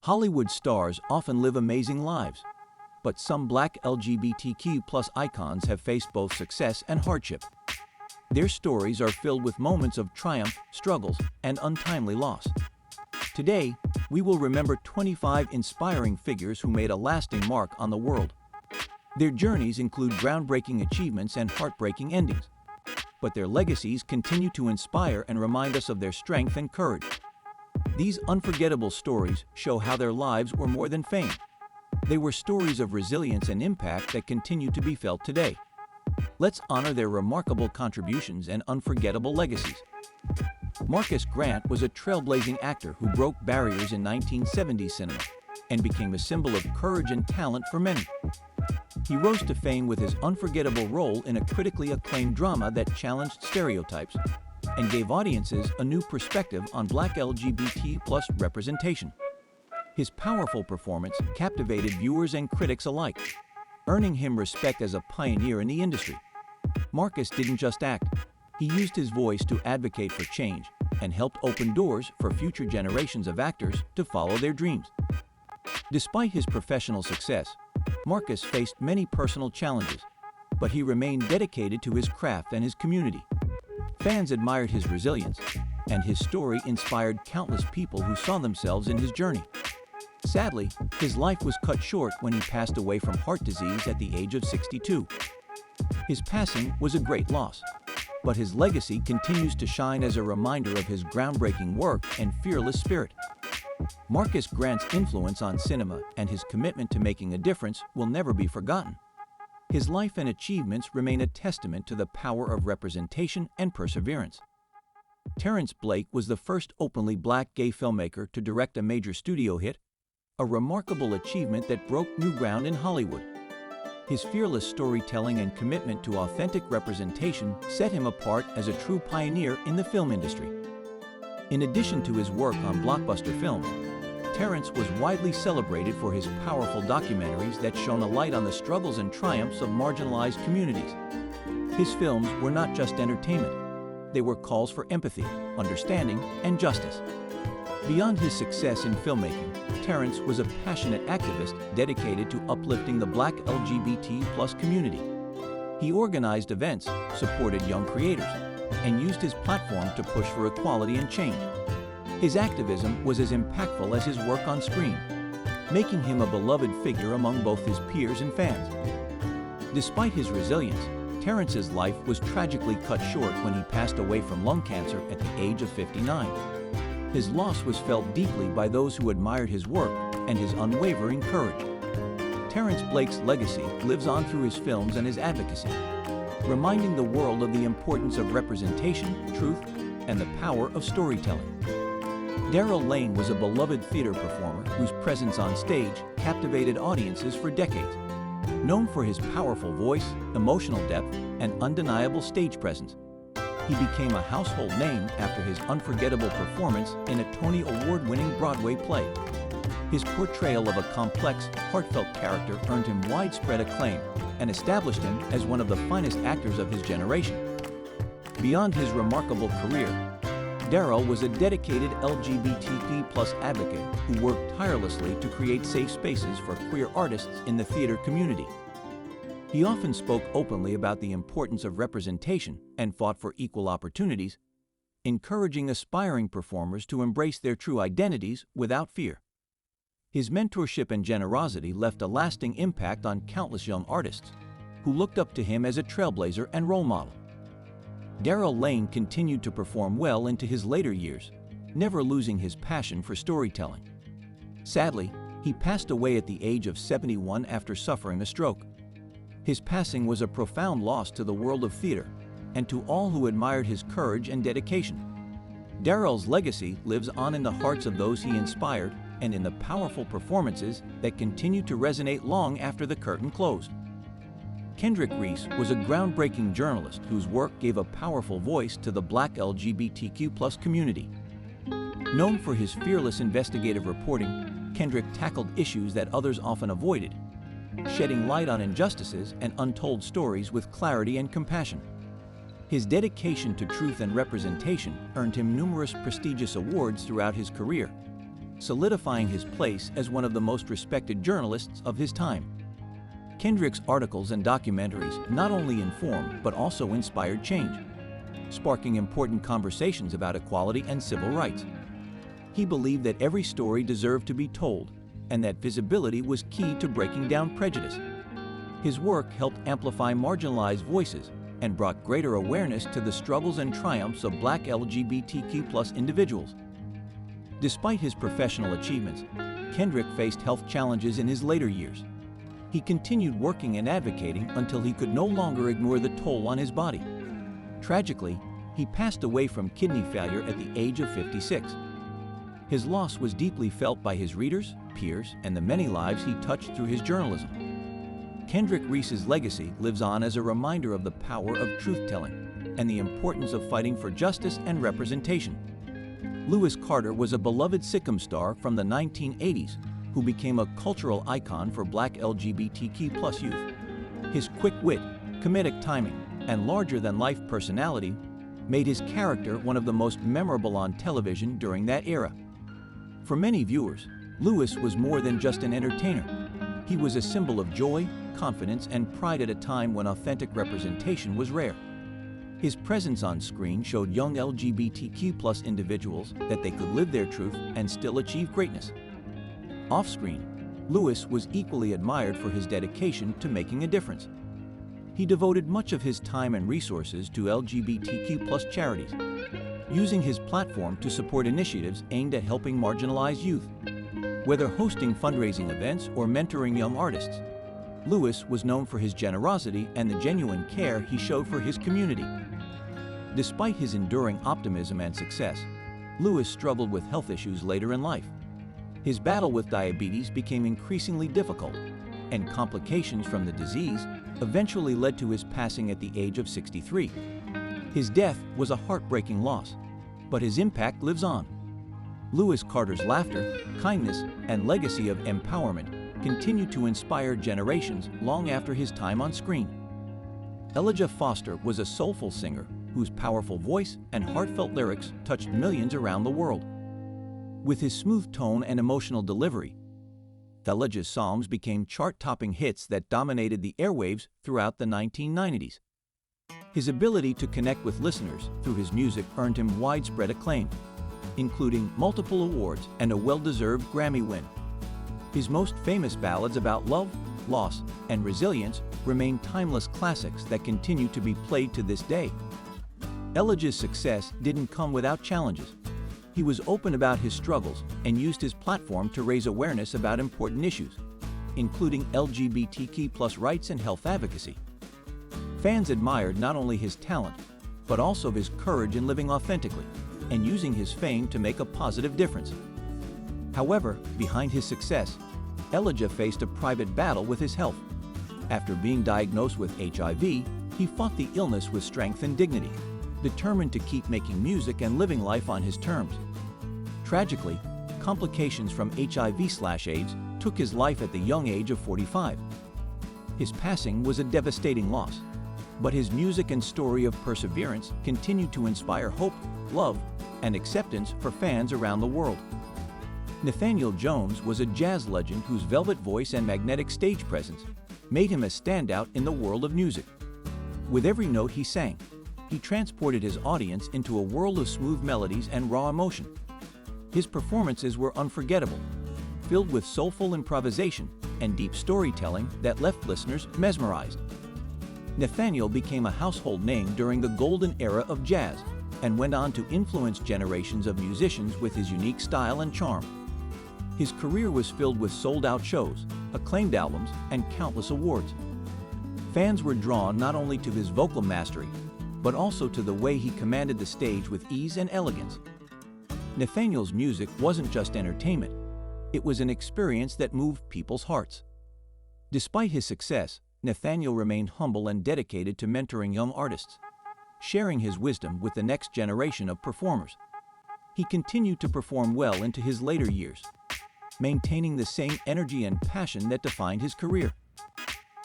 Hollywood stars often live amazing lives, but some Black LGBTQ+ icons have faced both success and hardship. Their stories are filled with moments of triumph, struggles, and untimely loss. Today, we will remember 25 inspiring figures who made a lasting mark on the world. Their journeys include groundbreaking achievements and heartbreaking endings, but their legacies continue to inspire and remind us of their strength and courage. These unforgettable stories show how their lives were more than fame. They were stories of resilience and impact that continue to be felt today. Let's honor their remarkable contributions and unforgettable legacies. Marcus Grant was a trailblazing actor who broke barriers in 1970s cinema and became a symbol of courage and talent for many. He rose to fame with his unforgettable role in a critically acclaimed drama that challenged stereotypes and gave audiences a new perspective on Black LGBT+ representation. His powerful performance captivated viewers and critics alike, earning him respect as a pioneer in the industry. Marcus didn't just act, he used his voice to advocate for change and helped open doors for future generations of actors to follow their dreams. Despite his professional success, Marcus faced many personal challenges, but he remained dedicated to his craft and his community. Fans admired his resilience, and his story inspired countless people who saw themselves in his journey. Sadly, his life was cut short when he passed away from heart disease at the age of 62. His passing was a great loss, but his legacy continues to shine as a reminder of his groundbreaking work and fearless spirit. Marcus Grant's influence on cinema and his commitment to making a difference will never be forgotten. His life and achievements remain a testament to the power of representation and perseverance. Terrence Blake was the first openly Black gay filmmaker to direct a major studio hit, a remarkable achievement that broke new ground in Hollywood. His fearless storytelling and commitment to authentic representation set him apart as a true pioneer in the film industry. In addition to his work on blockbuster films, Terrence was widely celebrated for his powerful documentaries that shone a light on the struggles and triumphs of marginalized communities. His films were not just entertainment, they were calls for empathy, understanding, and justice. Beyond his success in filmmaking, Terrence was a passionate activist dedicated to uplifting the Black LGBT+ community. He organized events, supported young creators, and used his platform to push for equality and change. His activism was as impactful as his work on screen, making him a beloved figure among both his peers and fans. Despite his resilience, Terrence's life was tragically cut short when he passed away from lung cancer at the age of 59. His loss was felt deeply by those who admired his work and his unwavering courage. Terrence Blake's legacy lives on through his films and his advocacy, reminding the world of the importance of representation, truth, and the power of storytelling. Darrell Lane was a beloved theater performer whose presence on stage captivated audiences for decades. Known for his powerful voice, emotional depth, and undeniable stage presence, he became a household name after his unforgettable performance in a Tony Award-winning Broadway play. His portrayal of a complex, heartfelt character earned him widespread acclaim and established him as one of the finest actors of his generation. Beyond his remarkable career, Darrell was a dedicated LGBTQ+ advocate who worked tirelessly to create safe spaces for queer artists in the theater community. He often spoke openly about the importance of representation and fought for equal opportunities, encouraging aspiring performers to embrace their true identities without fear. His mentorship and generosity left a lasting impact on countless young artists who looked up to him as a trailblazer and role model. Darrell Lane continued to perform well into his later years, never losing his passion for storytelling. Sadly, he passed away at the age of 71 after suffering a stroke. His passing was a profound loss to the world of theater and to all who admired his courage and dedication. Darrell's legacy lives on in the hearts of those he inspired and in the powerful performances that continue to resonate long after the curtain closed. Kendrick Reese was a groundbreaking journalist whose work gave a powerful voice to the Black LGBTQ+ community. Known for his fearless investigative reporting, Kendrick tackled issues that others often avoided, shedding light on injustices and untold stories with clarity and compassion. His dedication to truth and representation earned him numerous prestigious awards throughout his career, solidifying his place as one of the most respected journalists of his time. Kendrick's articles and documentaries not only informed but also inspired change, sparking important conversations about equality and civil rights. He believed that every story deserved to be told, and that visibility was key to breaking down prejudice. His work helped amplify marginalized voices and brought greater awareness to the struggles and triumphs of Black LGBTQ+ individuals. Despite his professional achievements, Kendrick faced health challenges in his later years. He continued working and advocating until he could no longer ignore the toll on his body. Tragically, he passed away from kidney failure at the age of 56. His loss was deeply felt by his readers, peers, and the many lives he touched through his journalism. Kendrick Reese's legacy lives on as a reminder of the power of truth-telling and the importance of fighting for justice and representation. Lewis Carter was a beloved sitcom star from the 1980s who became a cultural icon for Black LGBTQ+ youth. His quick wit, comedic timing, and larger-than-life personality made his character one of the most memorable on television during that era. For many viewers, Lewis was more than just an entertainer. He was a symbol of joy, confidence, and pride at a time when authentic representation was rare. His presence on screen showed young LGBTQ+ individuals that they could live their truth and still achieve greatness. Off-screen, Lewis was equally admired for his dedication to making a difference. He devoted much of his time and resources to LGBTQ+ charities, using his platform to support initiatives aimed at helping marginalized youth. Whether hosting fundraising events or mentoring young artists, Lewis was known for his generosity and the genuine care he showed for his community. Despite his enduring optimism and success, Lewis struggled with health issues later in life. His battle with diabetes became increasingly difficult, and complications from the disease eventually led to his passing at the age of 63. His death was a heartbreaking loss, but his impact lives on. Lewis Carter's laughter, kindness, and legacy of empowerment continue to inspire generations long after his time on screen. Elijah Foster was a soulful singer whose powerful voice and heartfelt lyrics touched millions around the world. With his smooth tone and emotional delivery, Elijah's songs became chart-topping hits that dominated the airwaves throughout the 1990s. His ability to connect with listeners through his music earned him widespread acclaim, including multiple awards and a well-deserved Grammy win. His most famous ballads about love, loss, and resilience remain timeless classics that continue to be played to this day. Elijah's success didn't come without challenges. He was open about his struggles and used his platform to raise awareness about important issues, including LGBTQ+ rights and health advocacy. Fans admired not only his talent, but also his courage in living authentically and using his fame to make a positive difference. However, behind his success, Elijah faced a private battle with his health. After being diagnosed with HIV, he fought the illness with strength and dignity, determined to keep making music and living life on his terms. Tragically, complications from HIV/AIDS took his life at the young age of 45. His passing was a devastating loss, but his music and story of perseverance continued to inspire hope, love, and acceptance for fans around the world. Nathaniel Jones was a jazz legend whose velvet voice and magnetic stage presence made him a standout in the world of music. With every note he sang, he transported his audience into a world of smooth melodies and raw emotion. His performances were unforgettable, filled with soulful improvisation and deep storytelling that left listeners mesmerized. Nathaniel became a household name during the golden era of jazz and went on to influence generations of musicians with his unique style and charm. His career was filled with sold-out shows, acclaimed albums, and countless awards. Fans were drawn not only to his vocal mastery, but also to the way he commanded the stage with ease and elegance. Nathaniel's music wasn't just entertainment, it was an experience that moved people's hearts. Despite his success, Nathaniel remained humble and dedicated to mentoring young artists, sharing his wisdom with the next generation of performers. He continued to perform well into his later years, maintaining the same energy and passion that defined his career.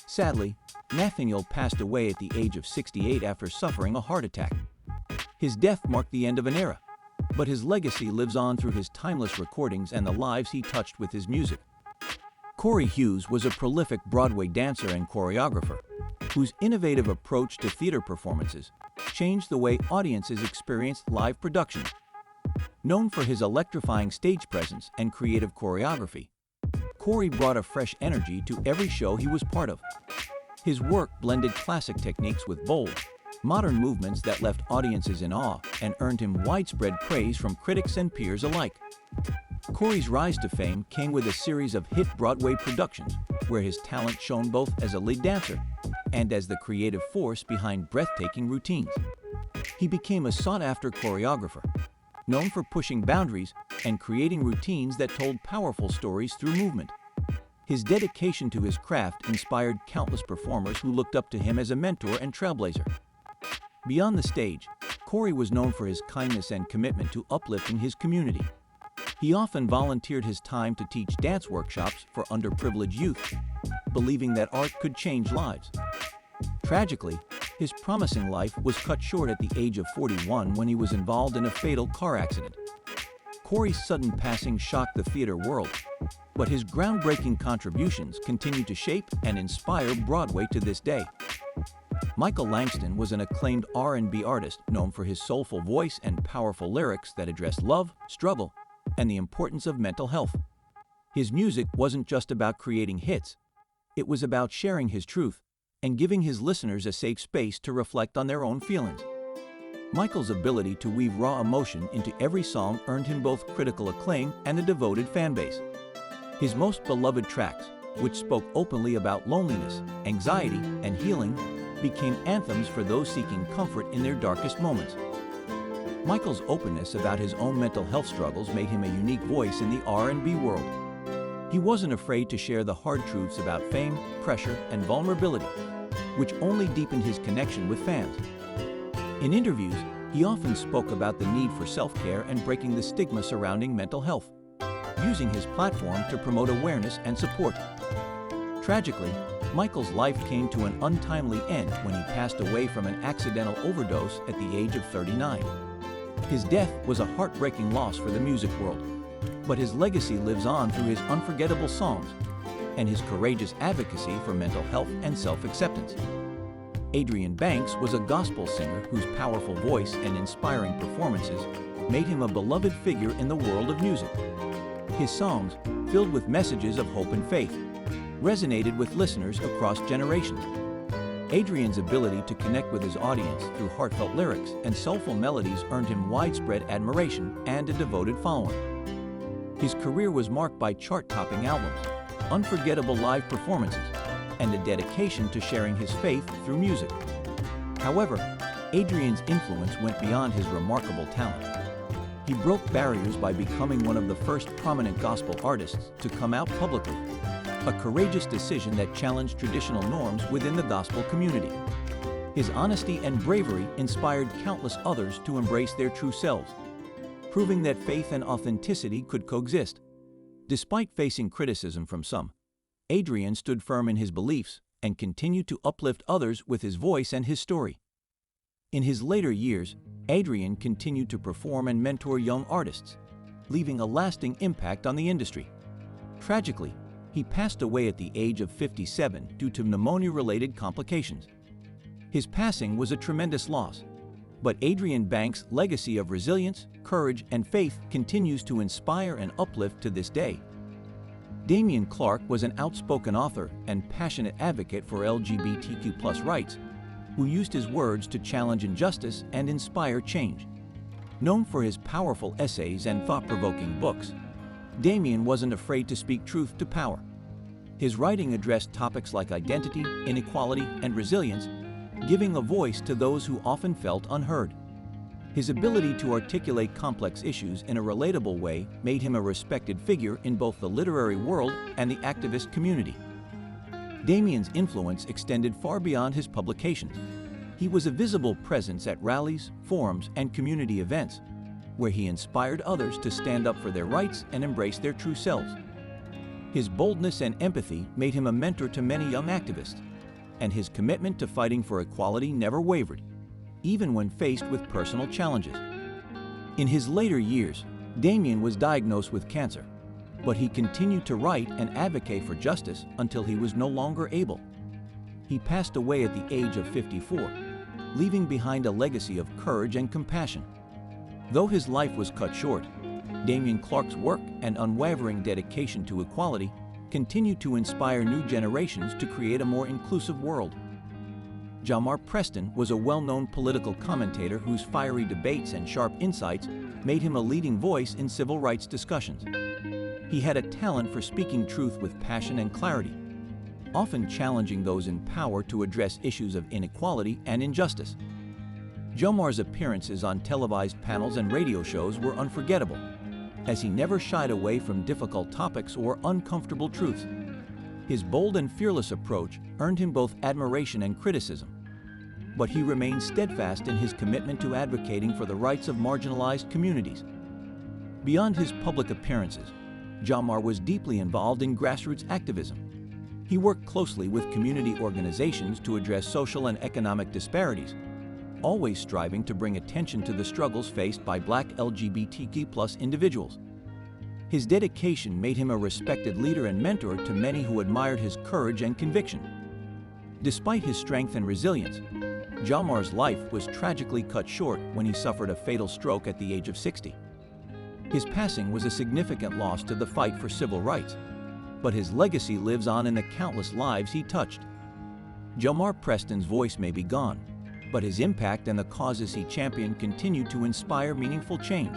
Sadly, Nathaniel passed away at the age of 68 after suffering a heart attack. His death marked the end of an era, but his legacy lives on through his timeless recordings and the lives he touched with his music. Corey Hughes was a prolific Broadway dancer and choreographer, whose innovative approach to theater performances changed the way audiences experienced live productions. Known for his electrifying stage presence and creative choreography, Corey brought a fresh energy to every show he was part of. His work blended classic techniques with bold, modern movements that left audiences in awe and earned him widespread praise from critics and peers alike. Corey's rise to fame came with a series of hit Broadway productions where his talent shone both as a lead dancer and as the creative force behind breathtaking routines. He became a sought-after choreographer, known for pushing boundaries and creating routines that told powerful stories through movement. His dedication to his craft inspired countless performers who looked up to him as a mentor and trailblazer. Beyond the stage, Corey was known for his kindness and commitment to uplifting his community. He often volunteered his time to teach dance workshops for underprivileged youth, believing that art could change lives. Tragically, his promising life was cut short at the age of 41 when he was involved in a fatal car accident. Corey's sudden passing shocked the theater world, but his groundbreaking contributions continue to shape and inspire Broadway to this day. Michael Langston was an acclaimed R&B artist known for his soulful voice and powerful lyrics that addressed love, struggle, and the importance of mental health. His music wasn't just about creating hits, it was about sharing his truth and giving his listeners a safe space to reflect on their own feelings. Michael's ability to weave raw emotion into every song earned him both critical acclaim and a devoted fan base. His most beloved tracks, which spoke openly about loneliness, anxiety, and healing, became anthems for those seeking comfort in their darkest moments. Michael's openness about his own mental health struggles made him a unique voice in the R&B world. He wasn't afraid to share the hard truths about fame, pressure, and vulnerability, which only deepened his connection with fans. In interviews, he often spoke about the need for self-care and breaking the stigma surrounding mental health, using his platform to promote awareness and support. Tragically, Michael's life came to an untimely end when he passed away from an accidental overdose at the age of 39. His death was a heartbreaking loss for the music world, but his legacy lives on through his unforgettable songs and his courageous advocacy for mental health and self-acceptance. Adrian Banks was a gospel singer whose powerful voice and inspiring performances made him a beloved figure in the world of music. His songs, filled with messages of hope and faith, resonated with listeners across generations. Adrian's ability to connect with his audience through heartfelt lyrics and soulful melodies earned him widespread admiration and a devoted following. His career was marked by chart-topping albums, unforgettable live performances, and a dedication to sharing his faith through music. However, Adrian's influence went beyond his remarkable talent. He broke barriers by becoming one of the first prominent gospel artists to come out publicly, a courageous decision that challenged traditional norms within the gospel community. His honesty and bravery inspired countless others to embrace their true selves, proving that faith and authenticity could coexist. Despite facing criticism from some, Adrian stood firm in his beliefs and continued to uplift others with his voice and his story. In his later years, Adrian continued to perform and mentor young artists, leaving a lasting impact on the industry. Tragically, he passed away at the age of 57 due to pneumonia-related complications. His passing was a tremendous loss, but Adrian Banks' legacy of resilience, courage, and faith continues to inspire and uplift to this day. Damian Clark was an outspoken author and passionate advocate for LGBTQ+ rights, who used his words to challenge injustice and inspire change. Known for his powerful essays and thought-provoking books, Damian wasn't afraid to speak truth to power. His writing addressed topics like identity, inequality, and resilience, giving a voice to those who often felt unheard. His ability to articulate complex issues in a relatable way made him a respected figure in both the literary world and the activist community. Damian's influence extended far beyond his publications. He was a visible presence at rallies, forums, and community events, where he inspired others to stand up for their rights and embrace their true selves. His boldness and empathy made him a mentor to many young activists, and his commitment to fighting for equality never wavered, even when faced with personal challenges. In his later years, Damien was diagnosed with cancer, but he continued to write and advocate for justice until he was no longer able. He passed away at the age of 54, leaving behind a legacy of courage and compassion. Though his life was cut short, Damien Clark's work and unwavering dedication to equality continue to inspire new generations to create a more inclusive world. Jamar Preston was a well-known political commentator whose fiery debates and sharp insights made him a leading voice in civil rights discussions. He had a talent for speaking truth with passion and clarity, often challenging those in power to address issues of inequality and injustice. Jamar's appearances on televised panels and radio shows were unforgettable, as he never shied away from difficult topics or uncomfortable truths. His bold and fearless approach earned him both admiration and criticism, but he remained steadfast in his commitment to advocating for the rights of marginalized communities. Beyond his public appearances, Jamar was deeply involved in grassroots activism. He worked closely with community organizations to address social and economic disparities, always striving to bring attention to the struggles faced by Black LGBTQ+ individuals. His dedication made him a respected leader and mentor to many who admired his courage and conviction. Despite his strength and resilience, Jamar's life was tragically cut short when he suffered a fatal stroke at the age of 60. His passing was a significant loss to the fight for civil rights, but his legacy lives on in the countless lives he touched. Jamar Preston's voice may be gone, but his impact and the causes he championed continue to inspire meaningful change.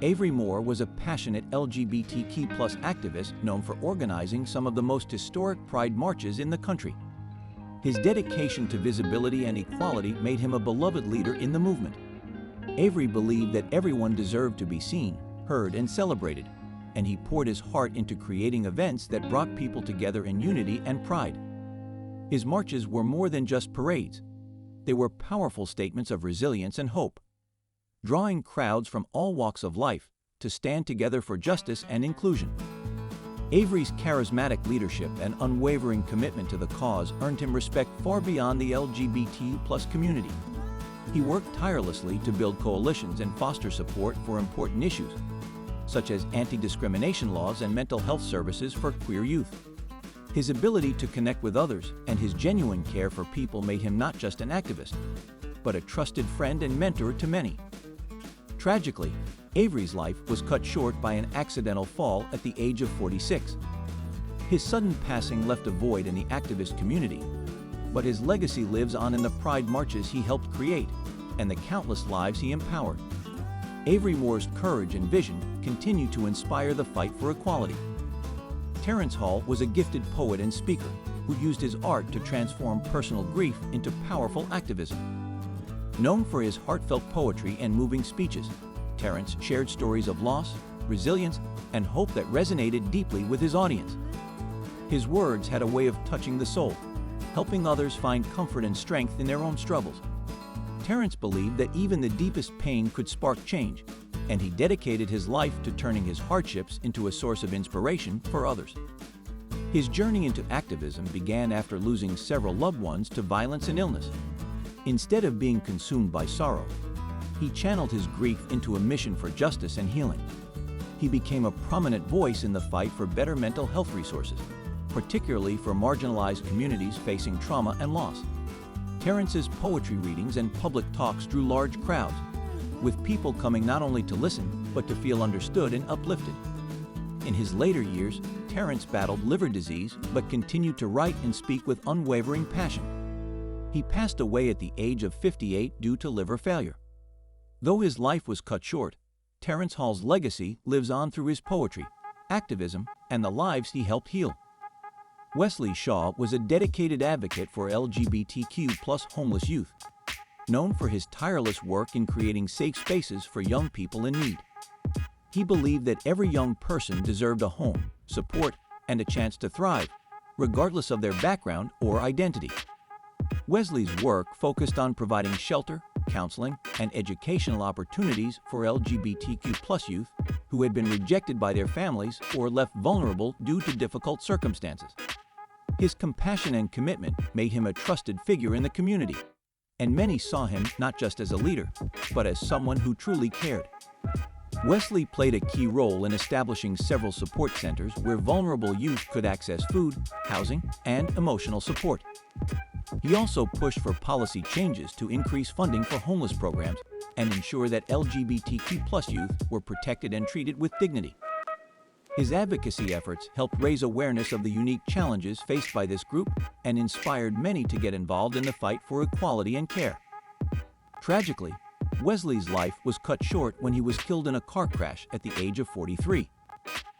Avery Moore was a passionate LGBTQ+ activist known for organizing some of the most historic pride marches in the country. His dedication to visibility and equality made him a beloved leader in the movement. Avery believed that everyone deserved to be seen, heard, and celebrated, and he poured his heart into creating events that brought people together in unity and pride. His marches were more than just parades. They were powerful statements of resilience and hope, drawing crowds from all walks of life to stand together for justice and inclusion. Avery's charismatic leadership and unwavering commitment to the cause earned him respect far beyond the LGBTQ+ community. He worked tirelessly to build coalitions and foster support for important issues, such as anti-discrimination laws and mental health services for queer youth. His ability to connect with others and his genuine care for people made him not just an activist, but a trusted friend and mentor to many. Tragically, Avery's life was cut short by an accidental fall at the age of 46. His sudden passing left a void in the activist community, but his legacy lives on in the pride marches he helped create and the countless lives he empowered. Avery Moore's courage and vision continue to inspire the fight for equality. Terrence Hall was a gifted poet and speaker who used his art to transform personal grief into powerful activism. Known for his heartfelt poetry and moving speeches, Terrence shared stories of loss, resilience, and hope that resonated deeply with his audience. His words had a way of touching the soul, helping others find comfort and strength in their own struggles. Terrence believed that even the deepest pain could spark change, and he dedicated his life to turning his hardships into a source of inspiration for others. His journey into activism began after losing several loved ones to violence and illness. Instead of being consumed by sorrow, he channeled his grief into a mission for justice and healing. He became a prominent voice in the fight for better mental health resources, particularly for marginalized communities facing trauma and loss. Terrence's poetry readings and public talks drew large crowds, with people coming not only to listen, but to feel understood and uplifted. In his later years, Terrence battled liver disease, but continued to write and speak with unwavering passion. He passed away at the age of 58 due to liver failure. Though his life was cut short, Terrence Hall's legacy lives on through his poetry, activism, and the lives he helped heal. Wesley Shaw was a dedicated advocate for LGBTQ+ homeless youth, known for his tireless work in creating safe spaces for young people in need. He believed that every young person deserved a home, support, and a chance to thrive, regardless of their background or identity. Wesley's work focused on providing shelter, counseling, and educational opportunities for LGBTQ+ youth who had been rejected by their families or left vulnerable due to difficult circumstances. His compassion and commitment made him a trusted figure in the community, and many saw him not just as a leader, but as someone who truly cared. Wesley played a key role in establishing several support centers where vulnerable youth could access food, housing, and emotional support. He also pushed for policy changes to increase funding for homeless programs and ensure that LGBTQ+ youth were protected and treated with dignity. His advocacy efforts helped raise awareness of the unique challenges faced by this group and inspired many to get involved in the fight for equality and care. Tragically, Wesley's life was cut short when he was killed in a car crash at the age of 43.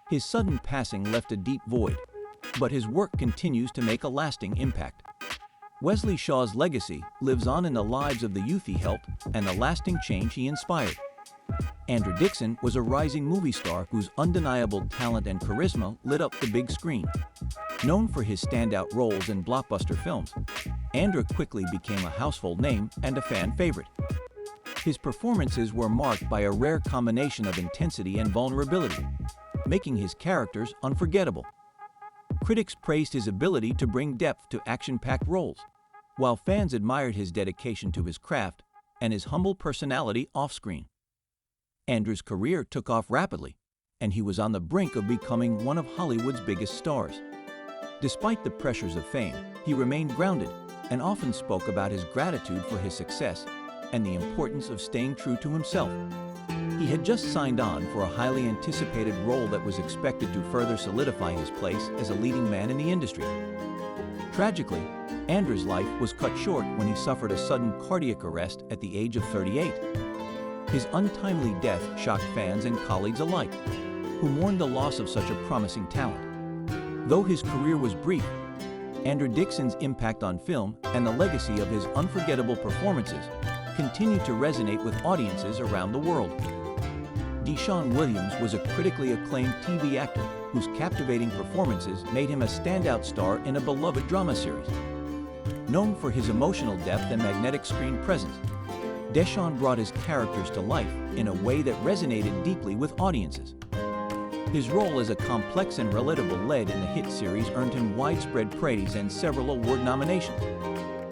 His sudden passing left a deep void, but his work continues to make a lasting impact. Wesley Shaw's legacy lives on in the lives of the youth he helped and the lasting change he inspired. Andrew Dickson was a rising movie star whose undeniable talent and charisma lit up the big screen. Known for his standout roles in blockbuster films, Andrew quickly became a household name and a fan favorite. His performances were marked by a rare combination of intensity and vulnerability, making his characters unforgettable. Critics praised his ability to bring depth to action-packed roles, while fans admired his dedication to his craft and his humble personality off-screen. Andrew's career took off rapidly, and he was on the brink of becoming one of Hollywood's biggest stars. Despite the pressures of fame, he remained grounded and often spoke about his gratitude for his success and the importance of staying true to himself. He had just signed on for a highly anticipated role that was expected to further solidify his place as a leading man in the industry. Tragically, Andrew's life was cut short when he suffered a sudden cardiac arrest at the age of 38. His untimely death shocked fans and colleagues alike, who mourned the loss of such a promising talent. Though his career was brief, Andrew Dickson's impact on film and the legacy of his unforgettable performances continue to resonate with audiences around the world. Deshaun Williams was a critically acclaimed TV actor whose captivating performances made him a standout star in a beloved drama series. Known for his emotional depth and magnetic screen presence, Deshaun brought his characters to life in a way that resonated deeply with audiences. His role as a complex and relatable lead in the hit series earned him widespread praise and several award nominations,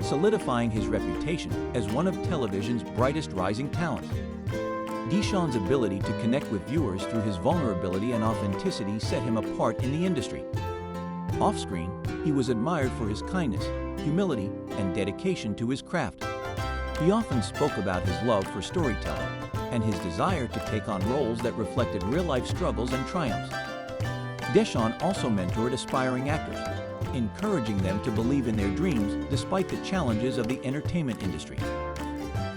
solidifying his reputation as one of television's brightest rising talents. Deshaun's ability to connect with viewers through his vulnerability and authenticity set him apart in the industry. Off-screen, he was admired for his kindness, humility, and dedication to his craft. He often spoke about his love for storytelling and his desire to take on roles that reflected real-life struggles and triumphs. Deshaun also mentored aspiring actors, encouraging them to believe in their dreams despite the challenges of the entertainment industry.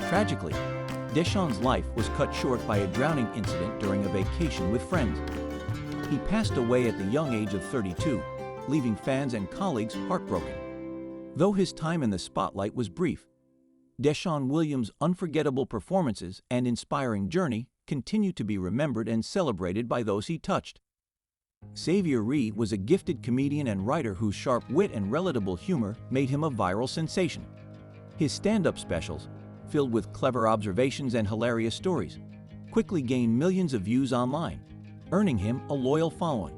Tragically, Deshaun's life was cut short by a drowning incident during a vacation with friends. He passed away at the young age of 32, leaving fans and colleagues heartbroken. Though his time in the spotlight was brief, Deshaun Williams' unforgettable performances and inspiring journey continue to be remembered and celebrated by those he touched. Xavier Reed was a gifted comedian and writer whose sharp wit and relatable humor made him a viral sensation. His stand-up specials, filled with clever observations and hilarious stories, quickly gained millions of views online, earning him a loyal following.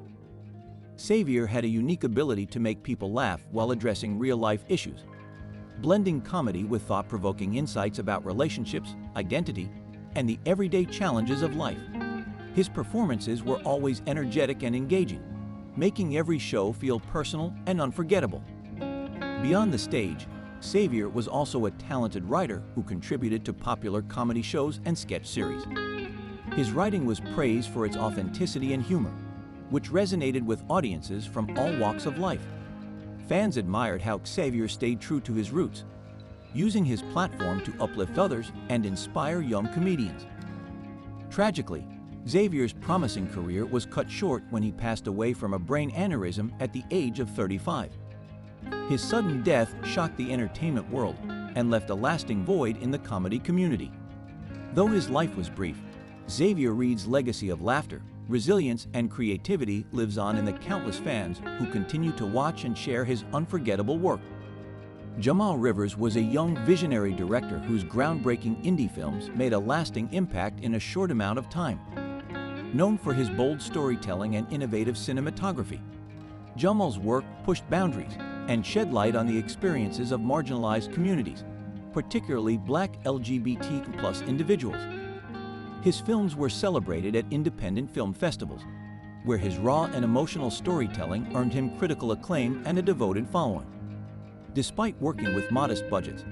Xavier had a unique ability to make people laugh while addressing real-life issues, blending comedy with thought-provoking insights about relationships, identity, and the everyday challenges of life. His performances were always energetic and engaging, making every show feel personal and unforgettable. Beyond the stage, Xavier was also a talented writer who contributed to popular comedy shows and sketch series. His writing was praised for its authenticity and humor, which resonated with audiences from all walks of life. Fans admired how Xavier stayed true to his roots, using his platform to uplift others and inspire young comedians. Tragically, Xavier's promising career was cut short when he passed away from a brain aneurysm at the age of 35. His sudden death shocked the entertainment world and left a lasting void in the comedy community. Though his life was brief, Xavier Reed's legacy of laughter, resilience, and creativity lives on in the countless fans who continue to watch and share his unforgettable work. Jamal Rivers was a young visionary director whose groundbreaking indie films made a lasting impact in a short amount of time. Known for his bold storytelling and innovative cinematography, Jamal's work pushed boundaries and shed light on the experiences of marginalized communities, particularly Black LGBT+ individuals. His films were celebrated at independent film festivals, where his raw and emotional storytelling earned him critical acclaim and a devoted following. Despite working with modest budgets,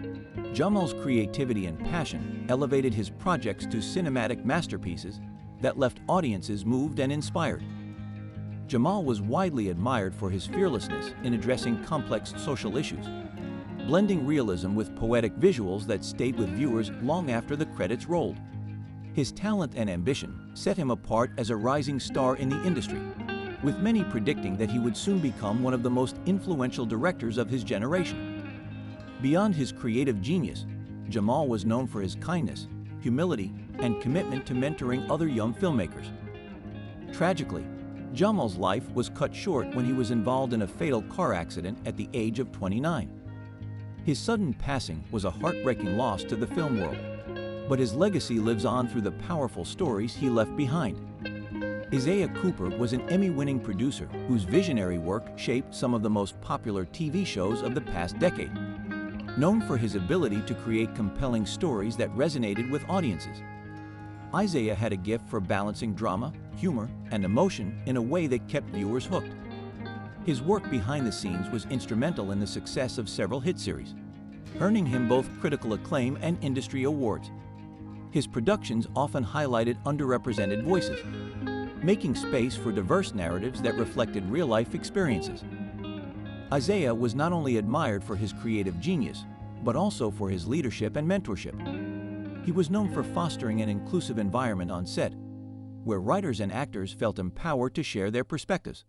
Jamal's creativity and passion elevated his projects to cinematic masterpieces that left audiences moved and inspired. Jamal was widely admired for his fearlessness in addressing complex social issues, blending realism with poetic visuals that stayed with viewers long after the credits rolled. His talent and ambition set him apart as a rising star in the industry, with many predicting that he would soon become one of the most influential directors of his generation. Beyond his creative genius, Jamal was known for his kindness, humility, and commitment to mentoring other young filmmakers. Tragically, Jamal's life was cut short when he was involved in a fatal car accident at the age of 29. His sudden passing was a heartbreaking loss to the film world, but his legacy lives on through the powerful stories he left behind. Isaiah Cooper was an Emmy-winning producer whose visionary work shaped some of the most popular TV shows of the past decade. Known for his ability to create compelling stories that resonated with audiences, Isaiah had a gift for balancing drama, humor, and emotion in a way that kept viewers hooked. His work behind the scenes was instrumental in the success of several hit series, earning him both critical acclaim and industry awards. His productions often highlighted underrepresented voices, making space for diverse narratives that reflected real-life experiences. Isaiah was not only admired for his creative genius, but also for his leadership and mentorship. He was known for fostering an inclusive environment on set, where writers and actors felt empowered to share their perspectives.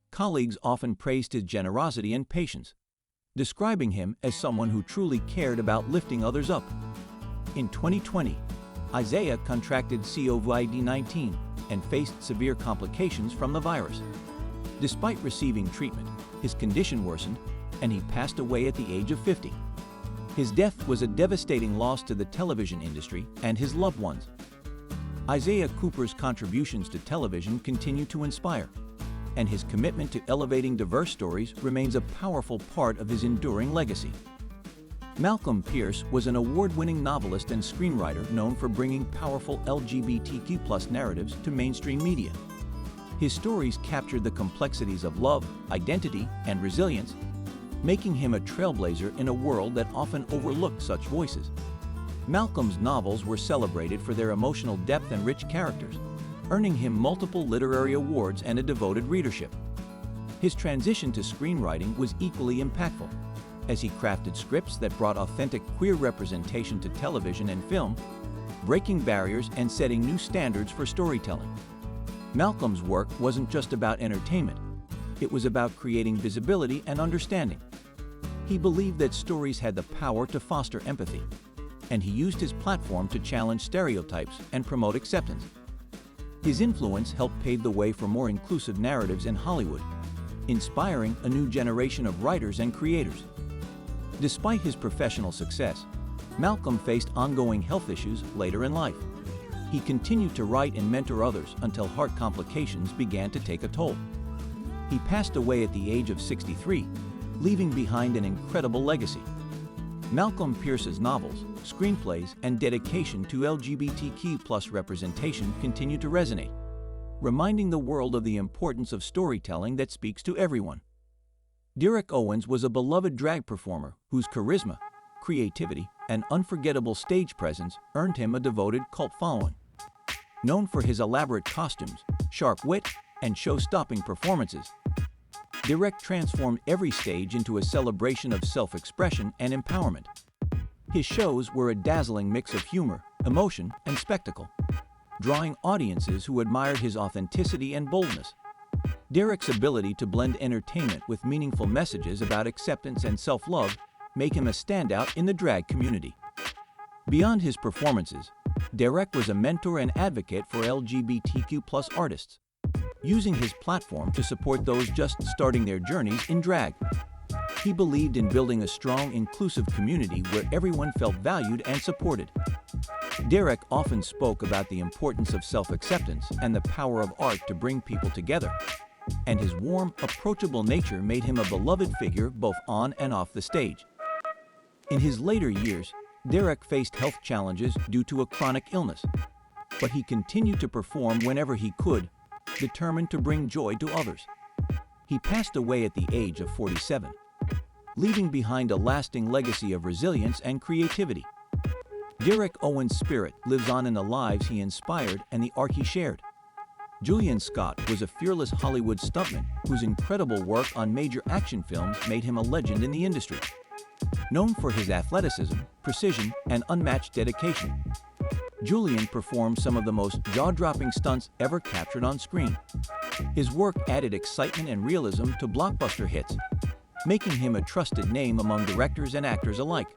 Colleagues often praised his generosity and patience, describing him as someone who truly cared about lifting others up. In 2020, Isaiah contracted COVID-19 and faced severe complications from the virus. Despite receiving treatment, his condition worsened, and he passed away at the age of 50. His death was a devastating loss to the television industry and his loved ones. Isaiah Cooper's contributions to television continue to inspire, and his commitment to elevating diverse stories remains a powerful part of his enduring legacy. Malcolm Pierce was an award-winning novelist and screenwriter known for bringing powerful LGBTQ+ narratives to mainstream media. His stories captured the complexities of love, identity, and resilience, making him a trailblazer in a world that often overlooked such voices. Malcolm's novels were celebrated for their emotional depth and rich characters, earning him multiple literary awards and a devoted readership. His transition to screenwriting was equally impactful, as he crafted scripts that brought authentic queer representation to television and film, breaking barriers and setting new standards for storytelling. Malcolm's work wasn't just about entertainment, it was about creating visibility and understanding. He believed that stories had the power to foster empathy, and he used his platform to challenge stereotypes and promote acceptance. His influence helped pave the way for more inclusive narratives in Hollywood, inspiring a new generation of writers and creators. Despite his professional success, Malcolm faced ongoing health issues later in life. He continued to write and mentor others until heart complications began to take a toll. He passed away at the age of 63, leaving behind an incredible legacy. Malcolm Pierce's novels, screenplays, and dedication to LGBTQ+ representation continue to resonate, reminding the world of the importance of storytelling that speaks to everyone. Derek Owens was a beloved drag performer whose charisma, creativity, and unforgettable stage presence earned him a devoted cult following. Known for his elaborate costumes, sharp wit, and show-stopping performances, Derek transformed every stage into a celebration of self-expression and empowerment. His shows were a dazzling mix of humor, emotion, and spectacle, drawing audiences who admired his authenticity and boldness. Derek's ability to blend entertainment with meaningful messages about acceptance and self-love make him a standout in the drag community. Beyond his performances, Derek was a mentor and advocate for LGBTQ+ artists, using his platform to support those just starting their journeys in drag. He believed in building a strong, inclusive community where everyone felt valued and supported. Derek often spoke about the importance of self-acceptance and the power of art to bring people together, and his warm, approachable nature made him a beloved figure both on and off the stage. In his later years, Derek faced health challenges due to a chronic illness, but he continued to perform whenever he could, determined to bring joy to others. He passed away at the age of 47, leaving behind a lasting legacy of resilience and creativity. Derek Owen's spirit lives on in the lives he inspired and the art he shared. Julian Scott was a fearless Hollywood stuntman whose incredible work on major action films made him a legend in the industry. Known for his athleticism, precision, and unmatched dedication, Julian performed some of the most jaw-dropping stunts ever captured on screen. His work added excitement and realism to blockbuster hits, making him a trusted name among directors and actors alike.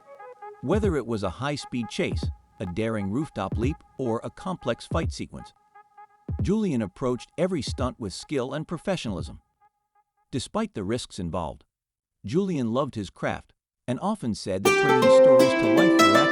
Whether it was a high-speed chase, a daring rooftop leap, or a complex fight sequence, Julian approached every stunt with skill and professionalism. Despite the risks involved, Julian loved his craft and often said that bringing stories to life through action